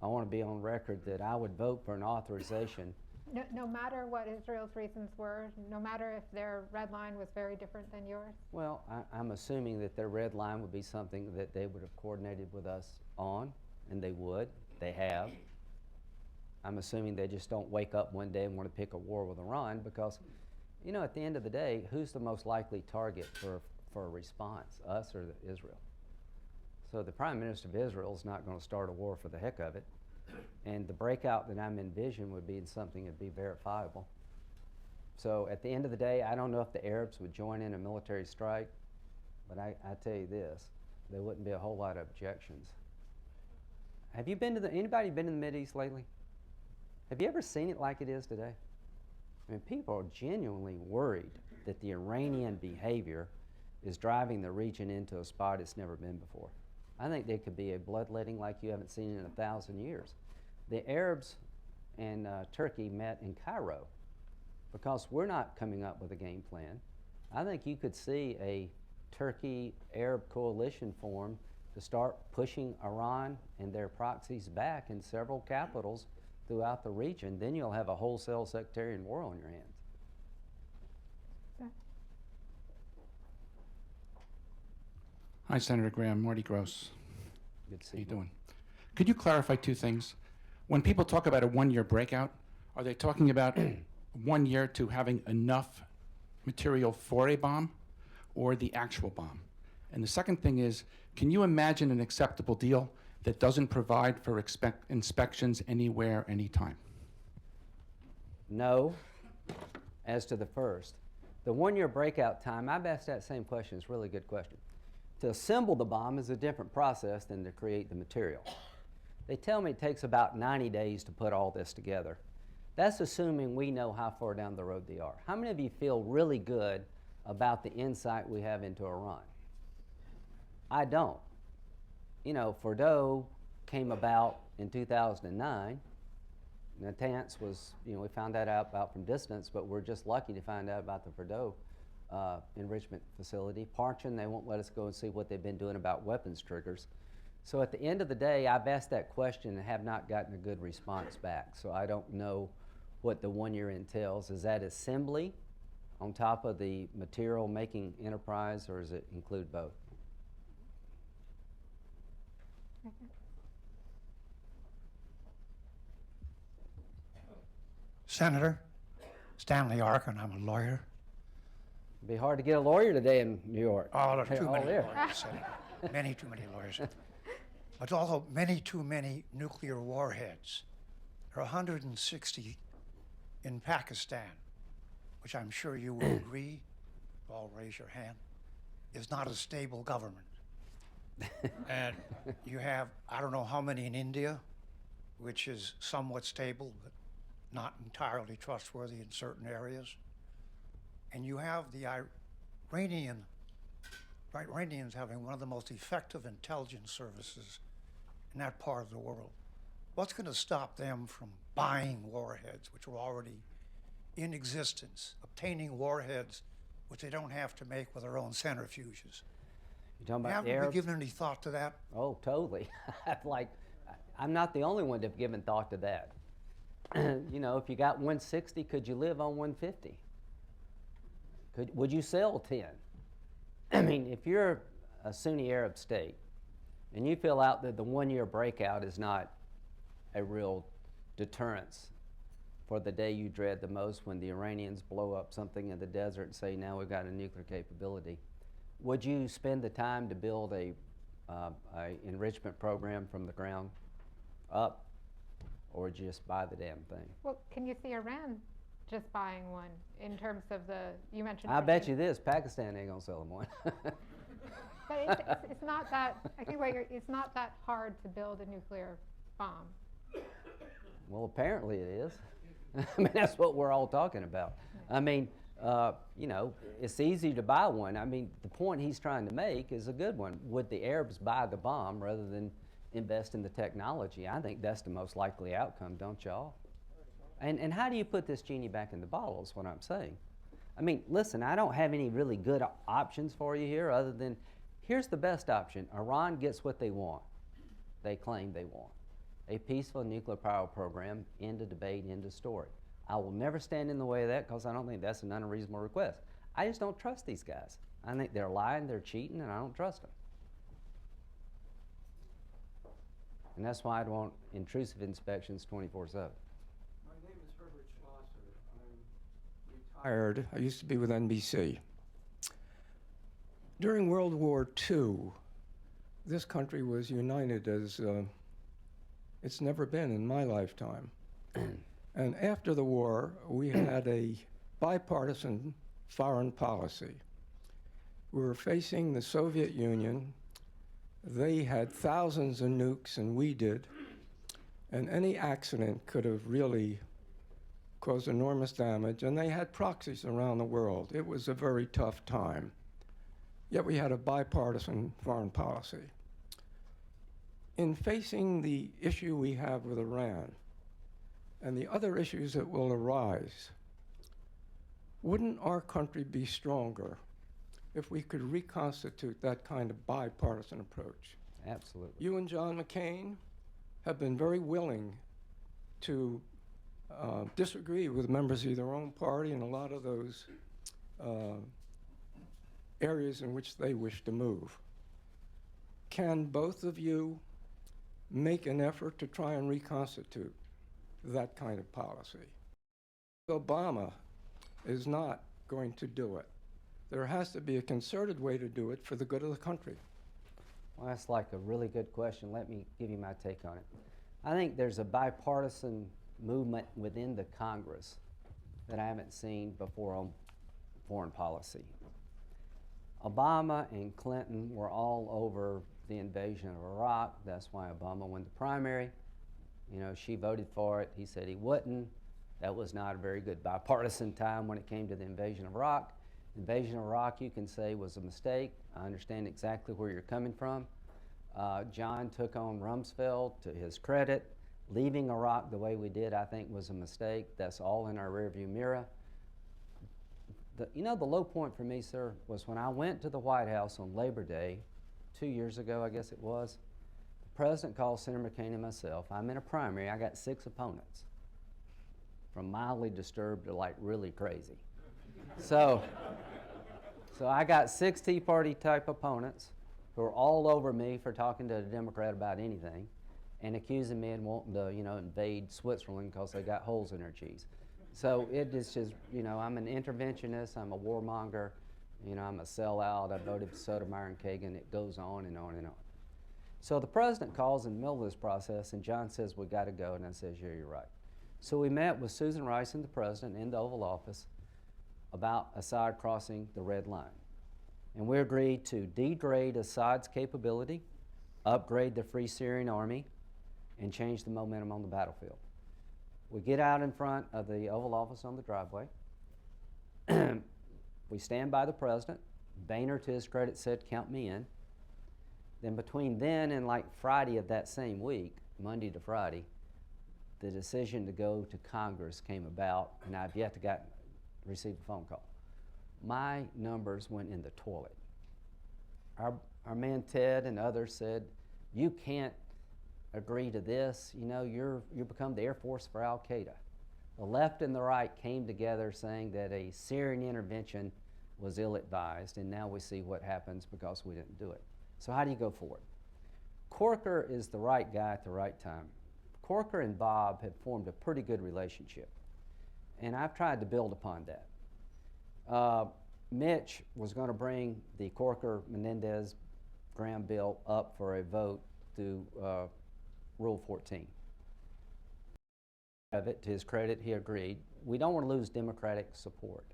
I want to be on record that I would vote for an authorization. No matter what Israel's reasons were, no matter if their red line was very different than yours? Well, I'm assuming that their red line would be something that they would have coordinated with us on, and they would. They have. I'm assuming they just don't wake up one day and want to pick a war with Iran because, you know, at the end of the day, who's the most likely target for a response, us or Israel? So the Prime Minister of Israel is not going to start a war for the heck of it. And the breakout that I'm envisioning would be something that would be verifiable. So at the end of the day, I don't know if the Arabs would join in a military strike, but I tell you this, there wouldn't be a whole lot of objections. Have you been to anybody been in the Mideast lately? Have you ever seen it like it is today? I mean, people are genuinely worried that the Iranian behavior is driving the region into a spot it's never been before. I think there could be a bloodletting like you haven't seen in 1,000 years. The Arabs and Turkey met in Cairo because we're not coming up with a game plan. I think you could see a Turkey-Arab coalition form to start pushing Iran and their proxies back in several capitals throughout the region. Then you'll have a wholesale sectarian war on your hands. Hi, Senator Graham. Marty Gross. Good to see How you you. doing? Could you clarify two things? When people talk about a one-year breakout, are they talking about 1 year to having enough material for a bomb or the actual bomb? And the second thing is, can you imagine an acceptable deal that doesn't provide for inspections anywhere, anytime? No, as to the first. The 1 year breakout time, I've asked that same question. It's a really good question. To assemble the bomb is a different process than to create the material. They tell me it takes about 90 days to put all this together. That's assuming we know how far down the road they are. How many of you feel really good about the insight we have into Iran? I don't. You know, Fordow came about in 2009. Natanz was, you know, we found that out about from distance, but we're just lucky to find out about the Fordow enrichment facility. Parchin, they won't let us go and see what they've been doing about weapons triggers. So at the end of the day, I've asked that question and have not gotten a good response back. So I don't know what the 1 year entails. Is that assembly on top of the material making enterprise, or does it include both? Senator Stanley Arkin, I'm a lawyer. It'd be hard to get a lawyer today in New York. Oh, there are too Oh, many there. lawyers. Many too many lawyers. But also many too many nuclear warheads. There are 160 in Pakistan, which I'm sure you will agree, all raise your hand, is not a stable government. And you have, I don't know how many in India, which is somewhat stable, but not entirely trustworthy in certain areas. And you have the Iranians having one of the most effective intelligence services in that part of the world. What's going to stop them from buying warheads, which are already in existence, obtaining warheads which they don't have to make with their own centrifuges? You talking about the Haven't we Arabs? given any thought to that? Oh, totally. I'm not the only one to have given thought to that. You know, if you got 160, could you live on 150? Would you sell 10? I mean, if you're a Sunni Arab state and you feel out that the 1 year breakout is not a real deterrence for the day you dread the most when the Iranians blow up something in the desert and say, now we've got a nuclear capability, would you spend the time to build a enrichment program from the ground up, or just buy the damn thing? Well, can you see Iran just buying one in terms of you mentioned. I bet you this, Pakistan ain't gonna sell them one. But it's not that, I think it's not that hard to build a nuclear bomb. Well, apparently it is. I mean, that's what we're all talking about. I mean, you know, it's easy to buy one. I mean, the point he's trying to make is a good one. Would the Arabs buy the bomb rather than invest in the technology? I think that's the most likely outcome, don't y'all? And how do you put this genie back in the bottle is what I'm saying. I mean, listen, I don't have any really good options for you here other than here's the best option. Iran gets what they want. They claim they want. A peaceful nuclear power program, end of debate, end of story. I will never stand in the way of that because I don't think that's an unreasonable request. I just don't trust these guys. I think they're lying, they're cheating, and I don't trust them. And that's why I'd want intrusive inspections 24/7. My name is Herbert Schlosser. I'm retired. I used to be with NBC. During World War II, this country was united as it's never been in my lifetime. And after the war, we had a bipartisan foreign policy. We were facing the Soviet Union. They had thousands of nukes, and we did. And any accident could have really caused enormous damage, and they had proxies around the world. It was a very tough time. Yet we had a bipartisan foreign policy. In facing the issue we have with Iran and the other issues that will arise, wouldn't our country be stronger if we could reconstitute that kind of bipartisan approach? Absolutely. You and John McCain have been very willing to disagree with members of their own party in a lot of those areas in which they wish to move. Can both of you make an effort to try and reconstitute that kind of policy? Obama is not going to do it. There has to be a concerted way to do it for the good of the country. Well, that's like a really good question. Let me give you my take on it. I think there's a bipartisan movement within the Congress that I haven't seen before on foreign policy. Obama and Clinton were all over the invasion of Iraq. That's why Obama won the primary. You know, she voted for it. He said he wouldn't. That was not a very good bipartisan time when it came to the invasion of Iraq. The invasion of Iraq, you can say, was a mistake. I understand exactly where you're coming from. John took on Rumsfeld to his credit. Leaving Iraq the way we did, I think, was a mistake. That's all in our rearview mirror. You know, the low point for me, sir, was when I went to the White House on Labor Day 2 years ago, I guess it was. The president called Senator McCain and myself. I'm in a primary. I got 6 opponents, from mildly disturbed to like really crazy. So I got 6 Tea Party type opponents who are all over me for talking to a Democrat about anything and accusing me of wanting to, you know, invade Switzerland because they got holes in their cheese. So it is just, you know, I'm an interventionist, I'm a warmonger, you know, I'm a sellout, I voted for Sotomayor and Kagan, it goes on and on and on. So the president calls in the middle of this process and John says, we got to go, and I says, yeah, you're right. So we met with Susan Rice and the president in the Oval Office about Assad crossing the red line. And we agreed to degrade Assad's capability, upgrade the Free Syrian Army, and change the momentum on the battlefield. We get out in front of the Oval Office on the driveway. We stand by the president. Boehner, to his credit, said, count me in. Then between then and like Friday of that same week, Monday to Friday, the decision to go to Congress came about, and I've yet to receive a phone call. My numbers went in the toilet. Our man Ted and others said, you can't agree to this, you know, you become the Air Force for Al-Qaeda. The left and the right came together saying that a Syrian intervention was ill-advised, and now we see what happens because we didn't do it. So how do you go forward? Corker is the right guy at the right time. Corker and Bob have formed a pretty good relationship, and I've tried to build upon that. Mitch was going to bring the Corker-Menendez-Graham bill up for a vote through Rule 14. Of it, to his credit, he agreed. We don't want to lose Democratic support.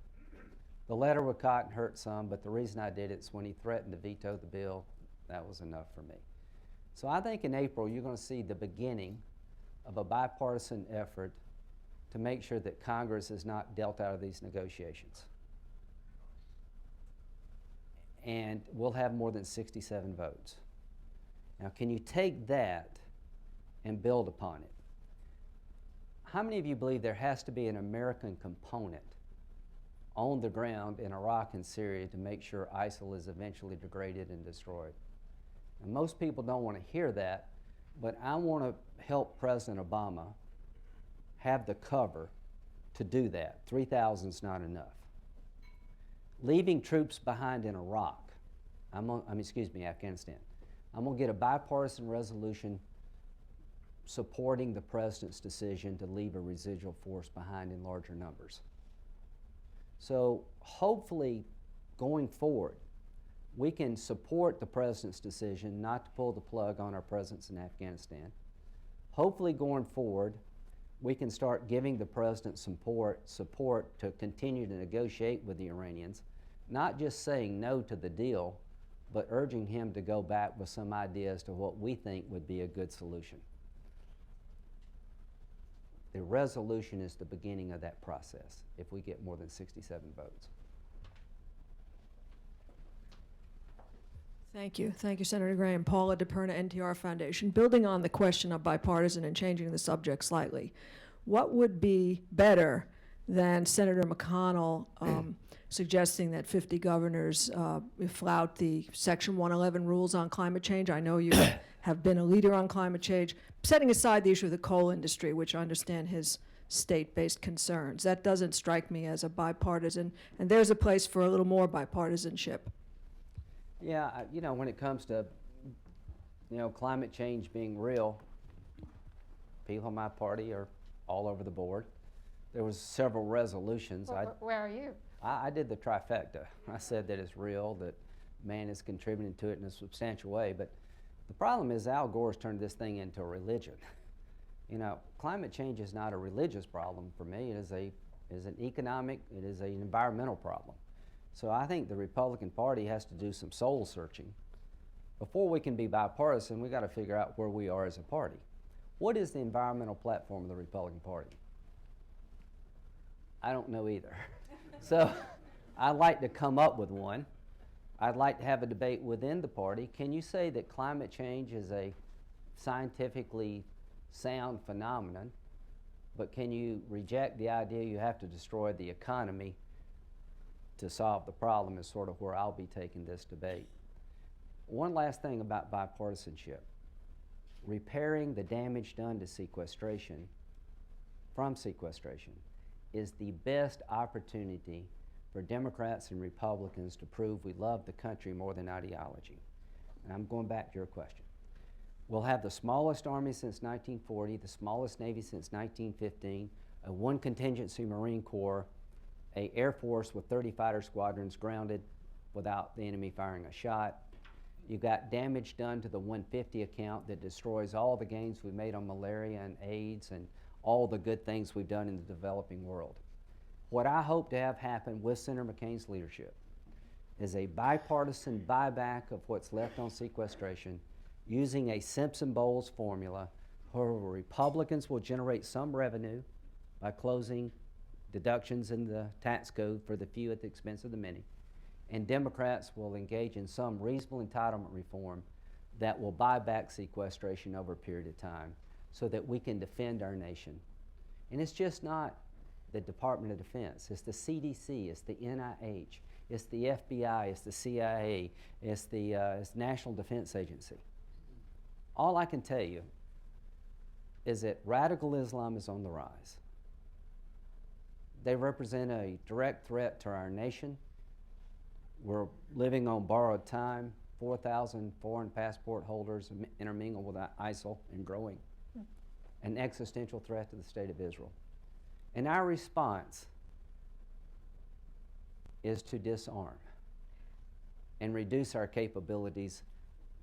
The letter with Cotton hurt some, but the reason I did it is when he threatened to veto the bill, that was enough for me. So I think in April you're going to see the beginning of a bipartisan effort to make sure that Congress is not dealt out of these negotiations. And we'll have more than 67 votes. Now, can you take that and build upon it? how many of you believe there has to be an American component on the ground in Iraq and Syria to make sure ISIL is eventually degraded and destroyed? And most people don't want to hear that, but I want to help President Obama have the cover to do that. 3,000 is not enough. Leaving troops behind in Iraq, Afghanistan. I'm going to get a bipartisan resolution supporting the president's decision to leave a residual force behind in larger numbers. So hopefully, going forward, we can support the president's decision not to pull the plug on our presence in Afghanistan. Hopefully, going forward, we can start giving the president support to continue to negotiate with the Iranians, not just saying no to the deal, but urging him to go back with some ideas to what we think would be a good solution. The resolution is the beginning of that process if we get more than 67 votes. Thank you. Thank you, Senator Graham. Paula DePerna, NTR Foundation. Building on the question of bipartisan and changing the subject slightly, what would be better than Senator McConnell suggesting that 50 governors flout the Section 111 rules on climate change? I know you have been a leader on climate change, setting aside the issue of the coal industry, which I understand his state-based concerns. That doesn't strike me as a bipartisan, and there's a place for a little more bipartisanship. Yeah, when it comes to, climate change being real, people in my party are all over the board. There was several resolutions. Where are you? I did the trifecta. I said that it's real, that man is contributing to it in a substantial way. But the problem is Al Gore's turned this thing into a religion. Climate change is not a religious problem for me. It is an economic, it is an environmental problem. So I think the Republican Party has to do some soul searching. Before we can be bipartisan, we got to figure out where we are as a party. What is the environmental platform of the Republican Party? I don't know either. So I'd like to come up with one. I'd like to have a debate within the party. Can you say that climate change is a scientifically sound phenomenon, but can you reject the idea you have to destroy the economy to solve the problem is sort of where I'll be taking this debate. One last thing about bipartisanship. Repairing the damage done to sequestration from sequestration is the best opportunity for Democrats and Republicans to prove we love the country more than ideology. And I'm going back to your question. We'll have the smallest Army since 1940, the smallest Navy since 1915, a one contingency Marine Corps, a Air Force with 30 fighter squadrons grounded without the enemy firing a shot. You've got damage done to the 150 account that destroys all the gains we made on malaria and AIDS and all the good things we've done in the developing world. What I hope to have happen with Senator McCain's leadership is a bipartisan buyback of what's left on sequestration using a Simpson-Bowles formula where Republicans will generate some revenue by closing deductions in the tax code for the few at the expense of the many, and Democrats will engage in some reasonable entitlement reform that will buy back sequestration over a period of time so that we can defend our nation. And it's just not the Department of Defense, it's the CDC, it's the NIH, it's the FBI, it's the CIA, it's the National Defense Agency. All I can tell you is that radical Islam is on the rise. They represent a direct threat to our nation. We're living on borrowed time. 4,000 foreign passport holders intermingle with ISIL and growing. An existential threat to the state of Israel. And our response is to disarm and reduce our capabilities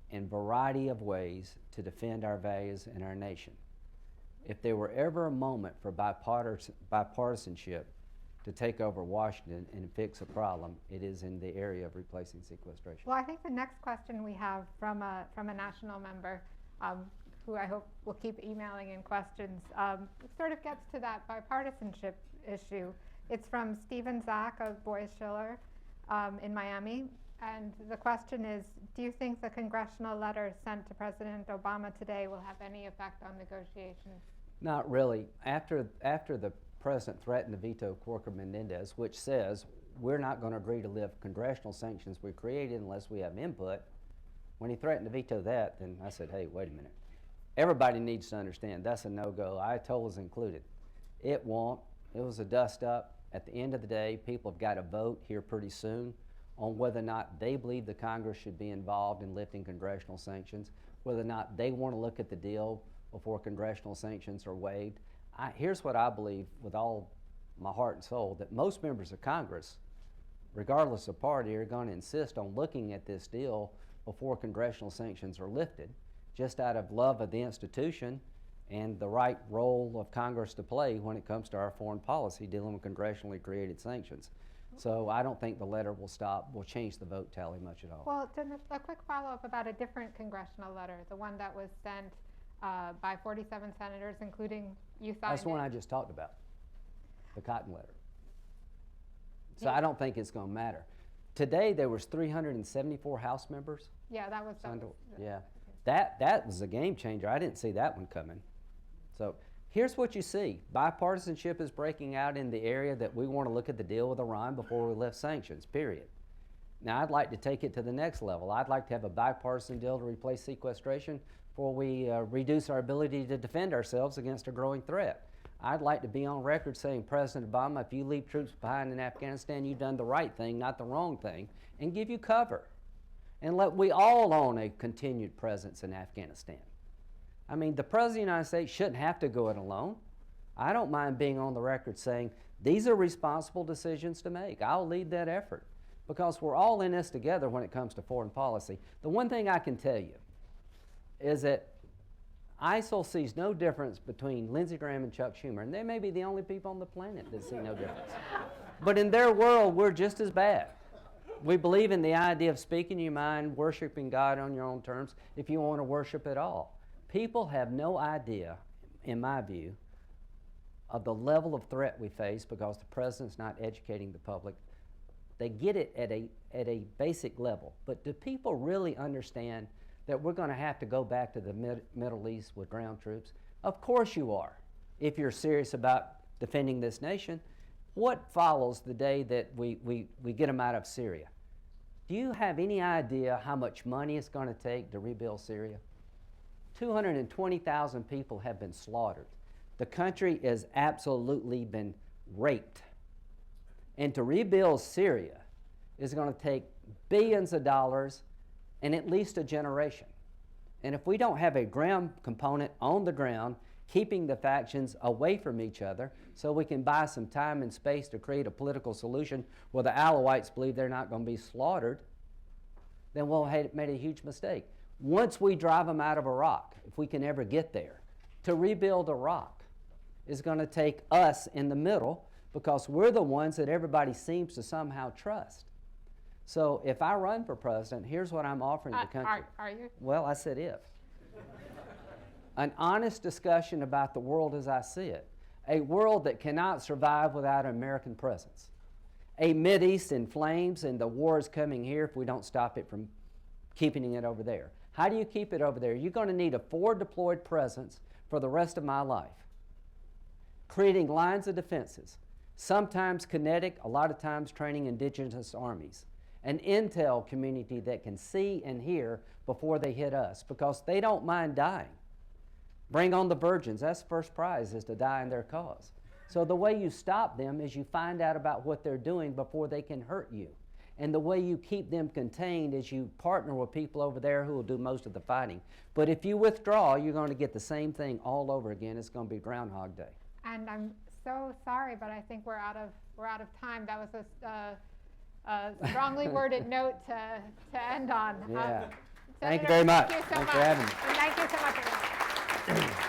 in a variety of ways to defend our values and our nation. If there were ever a moment for bipartisanship to take over Washington and fix a problem, it is in the area of replacing sequestration. Well, I think the next question we have from a national member, who I hope will keep emailing in questions, sort of gets to that bipartisanship issue. It's from Stephen Zach of Boyce Schiller in Miami. And the question is, do you think the congressional letter sent to President Obama today will have any effect on negotiations? Not really. After the president threatened to veto Corker Menendez, which says we're not going to agree to lift congressional sanctions we created unless we have input, when he threatened to veto that, then I said, hey, wait a minute. Everybody needs to understand that's a no-go. Ayatollahs included. It won't. It was a dust-up. At the end of the day, people have got to vote here pretty soon on whether or not they believe the Congress should be involved in lifting congressional sanctions, whether or not they want to look at the deal before congressional sanctions are waived. Here's what I believe with all my heart and soul, that most members of Congress, regardless of party, are going to insist on looking at this deal before congressional sanctions are lifted, just out of love of the institution and the right role of Congress to play when it comes to our foreign policy dealing with congressionally created sanctions. So I don't think the letter will change the vote tally much at all. Well, then a quick follow-up about a different congressional letter, the one that was sent by 47 senators, including you signed That's the one it. I just talked about, the Cotton letter. So Yeah. I don't think it's going to matter. Today there was 374 House members. Yeah, that was. Yeah, that was a game changer. I didn't see that one coming. So here's what you see. Bipartisanship is breaking out in the area that we want to look at the deal with Iran before we lift sanctions, period. Now I'd like to take it to the next level. I'd like to have a bipartisan deal to replace sequestration before we reduce our ability to defend ourselves against a growing threat. I'd like to be on record saying, President Obama, if you leave troops behind in Afghanistan, you've done the right thing, not the wrong thing, and give you cover. And let we all own a continued presence in Afghanistan. I mean, the President of the United States shouldn't have to go it alone. I don't mind being on the record saying, these are responsible decisions to make. I'll lead that effort because we're all in this together when it comes to foreign policy. The one thing I can tell you is that ISIL sees no difference between Lindsey Graham and Chuck Schumer, and they may be the only people on the planet that see no difference. But in their world, we're just as bad. We believe in the idea of speaking your mind, worshiping God on your own terms, if you want to worship at all. People have no idea, in my view, of the level of threat we face because the president's not educating the public. They get it at a basic level, but do people really understand that we're going to have to go back to the Middle East with ground troops? Of course you are, if you're serious about defending this nation. What follows the day that we get them out of Syria? Do you have any idea how much money it's going to take to rebuild Syria? 220,000 people have been slaughtered. The country has absolutely been raped. And to rebuild Syria is going to take billions of dollars and at least a generation. And if we don't have a ground component on the ground, keeping the factions away from each other so we can buy some time and space to create a political solution where the Alawites believe they're not going to be slaughtered, then we'll have made a huge mistake. Once we drive them out of Iraq, if we can ever get there, to rebuild Iraq is going to take us in the middle because we're the ones that everybody seems to somehow trust. So if I run for president, here's what I'm offering the country. Are you? Well, I said if. An honest discussion about the world as I see it. A world that cannot survive without an American presence. A Mideast in flames and the war is coming here if we don't stop it from keeping it over there. How do you keep it over there? You're going to need a forward deployed presence for the rest of my life. Creating lines of defenses, sometimes kinetic, a lot of times training indigenous armies. An intel community that can see and hear before they hit us because they don't mind dying. Bring on the virgins. That's the first prize, is to die in their cause. So the way you stop them is you find out about what they're doing before they can hurt you. And the way you keep them contained is you partner with people over there who will do most of the fighting. But if you withdraw, you're going to get the same thing all over again. It's going to be Groundhog Day. And I'm so sorry, but I think we're out of time. That was a strongly worded note to end on. Yeah. Thank Senator, you very much. Thank you so Thanks much. for having me. And thank you so much.